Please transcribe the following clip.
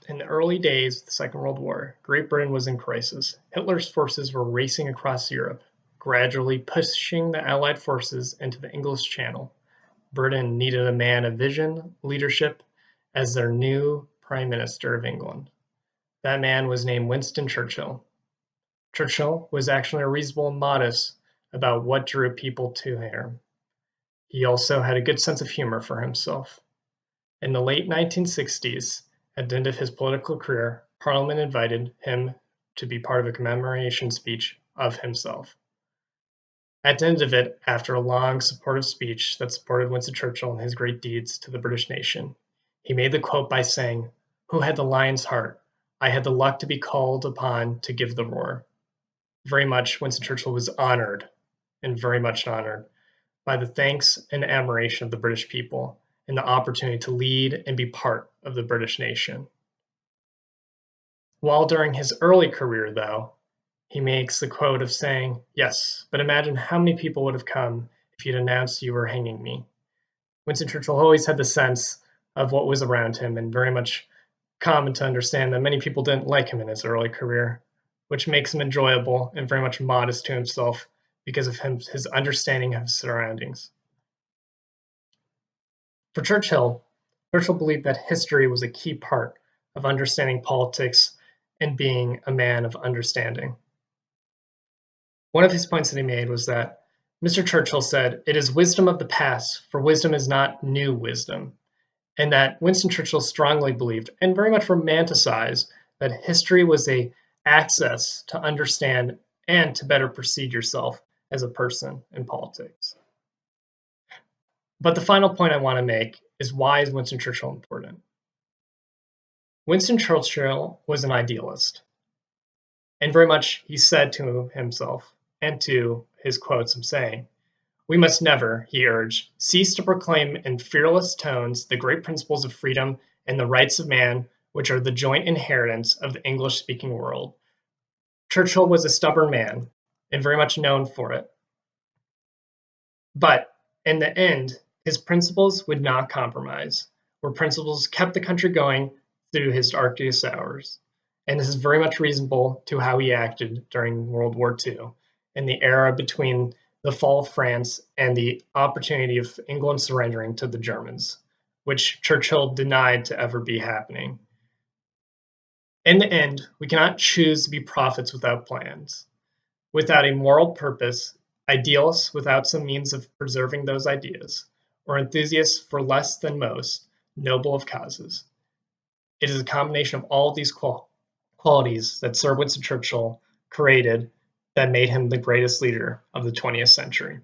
In the early days of the Second World War, Great Britain was in crisis. Hitler's forces were racing across Europe, gradually pushing the Allied forces into the English Channel. Britain needed a man of vision, leadership, as their new Prime Minister of England. That man was named Winston Churchill. Churchill was actually reasonable and modest about what drew people to him. He also had a good sense of humor for himself. In the late 1960s, at the end of his political career, Parliament invited him to be part of a commemoration speech of himself. At the end of it, after a long, supportive speech that supported Winston Churchill and his great deeds to the British nation, he made the quote by saying, "Who had the lion's heart? I had the luck to be called upon to give the roar." Very much, Winston Churchill was honored, and very much honored, by the thanks and admiration of the British people and the opportunity to lead and be part of the British nation. While during his early career, though, he makes the quote of saying, "Yes, but imagine how many people would have come if you'd announced you were hanging me." Winston Churchill always had the sense of what was around him and very much common to understand that many people didn't like him in his early career, which makes him enjoyable and very much modest to himself because of his understanding of his surroundings. For Churchill, Churchill believed that history was a key part of understanding politics and being a man of understanding. One of his points that he made was that Mr. Churchill said, "It is wisdom of the past, for wisdom is not new wisdom," and that Winston Churchill strongly believed and very much romanticized that history was a access to understand and to better perceive yourself as a person in politics. But the final point I want to make is, why is Winston Churchill important? Winston Churchill was an idealist, and very much he said to himself and to his quotes I'm saying, "We must never," he urged, "cease to proclaim in fearless tones the great principles of freedom and the rights of man, which are the joint inheritance of the English-speaking world." Churchill was a stubborn man and very much known for it. But in the end, his principles would not compromise, where principles kept the country going through his darkest hours. And this is very much reasonable to how he acted during World War II, in the era between the fall of France and the opportunity of England surrendering to the Germans, which Churchill denied to ever be happening. In the end, we cannot choose to be prophets without plans, without a moral purpose, idealists without some means of preserving those ideas, or enthusiasts for less than most noble of causes. It is a combination of all of these qualities that Sir Winston Churchill created that made him the greatest leader of the 20th century.